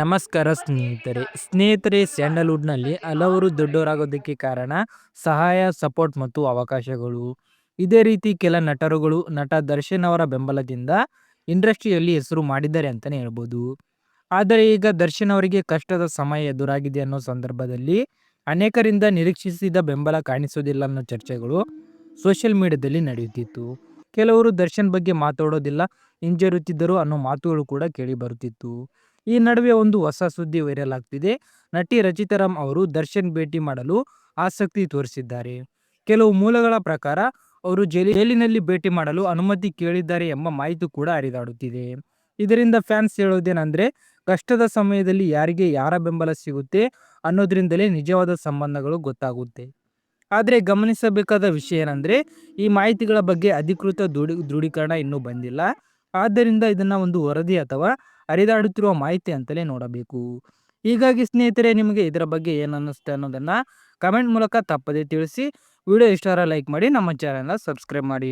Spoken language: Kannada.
ನಮಸ್ಕಾರ ಸ್ನೇಹಿತರೆ ಸ್ಯಾಂಡಲ್ವುಡ್ನಲ್ಲಿ ಹಲವರು ದೊಡ್ಡವರಾಗೋದಕ್ಕೆ ಕಾರಣ ಸಹಾಯ, ಸಪೋರ್ಟ್ ಮತ್ತು ಅವಕಾಶಗಳು. ಇದೇ ರೀತಿ ಕೆಲ ನಟರುಗಳು ನಟ ದರ್ಶನ್ ಅವರ ಬೆಂಬಲದಿಂದ ಇಂಡಸ್ಟ್ರಿಯಲ್ಲಿ ಹೆಸರು ಮಾಡಿದ್ದಾರೆ ಅಂತಲೇ ಹೇಳ್ಬೋದು. ಆದರೆ ಈಗ ದರ್ಶನ್ ಅವರಿಗೆ ಕಷ್ಟದ ಸಮಯ ಎದುರಾಗಿದೆ ಅನ್ನೋ ಸಂದರ್ಭದಲ್ಲಿ ಅನೇಕರಿಂದ ನಿರೀಕ್ಷಿಸಿದ ಬೆಂಬಲ ಕಾಣಿಸೋದಿಲ್ಲ ಅನ್ನೋ ಚರ್ಚೆಗಳು ಸೋಷಿಯಲ್ ಮೀಡಿಯಾದಲ್ಲಿ ನಡೆಯುತ್ತಿತ್ತು. ಕೆಲವರು ದರ್ಶನ್ ಬಗ್ಗೆ ಮಾತಾಡೋದಿಲ್ಲ, ಹಿಂಜರಿಯುತ್ತಿದ್ದರು ಅನ್ನೋ ಮಾತುಗಳು ಕೂಡ ಕೇಳಿ ಬರುತ್ತಿತ್ತು. ಈ ನಡುವೆ ಒಂದು ಹೊಸ ಸುದ್ದಿ ವೈರಲ್ ಆಗ್ತಿದೆ. ನಟಿ ರಚಿತಾ ರಾಮ್ ಅವರು ದರ್ಶನ್ ಭೇಟಿ ಮಾಡಲು ಆಸಕ್ತಿ ತೋರಿಸಿದ್ದಾರೆ. ಕೆಲವು ಮೂಲಗಳ ಪ್ರಕಾರ ಅವರು ಜೈಲಿನಲ್ಲಿ ಭೇಟಿ ಮಾಡಲು ಅನುಮತಿ ಕೇಳಿದ್ದಾರೆ ಎಂಬ ಮಾಹಿತಿ ಕೂಡ ಹರಿದಾಡುತ್ತಿದೆ. ಇದರಿಂದ ಫ್ಯಾನ್ಸ್ ಹೇಳೋದೇನೆಂದ್ರೆ, ಕಷ್ಟದ ಸಮಯದಲ್ಲಿ ಯಾರಿಗೆ ಯಾರ ಬೆಂಬಲ ಸಿಗುತ್ತೆ ಅನ್ನೋದ್ರಿಂದಲೇ ನಿಜವಾದ ಸಂಬಂಧಗಳು ಗೊತ್ತಾಗುತ್ತೆ. ಆದರೆ ಗಮನಿಸಬೇಕಾದ ವಿಷಯ ಏನಂದ್ರೆ, ಈ ಮಾಹಿತಿಗಳ ಬಗ್ಗೆ ಅಧಿಕೃತ ದೃಢೀಕರಣ ಇನ್ನೂ ಬಂದಿಲ್ಲ. ಆದ್ದರಿಂದ ಇದನ್ನ ಒಂದು ವರದಿ ಅಥವಾ ಹರಿದಾಡುತ್ತಿರುವ ಮಾಹಿತಿ ಅಂತಲೇ ನೋಡಬೇಕು. ಹೀಗಾಗಿ ಸ್ನೇಹಿತರೆ, ನಿಮಗೆ ಇದರ ಬಗ್ಗೆ ಏನು ಅನ್ನಿಸುತ್ತೆ ಅನ್ನೋದನ್ನ ಕಮೆಂಟ್ ಮೂಲಕ ತಪ್ಪದೇ ತಿಳಿಸಿ. ವಿಡಿಯೋ ಇಷ್ಟ ಆದರೆ ಲೈಕ್ ಮಾಡಿ, ನಮ್ಮ ಚಾನೆಲ್ನ ಸಬ್ಸ್ಕ್ರೈಬ್ ಮಾಡಿ.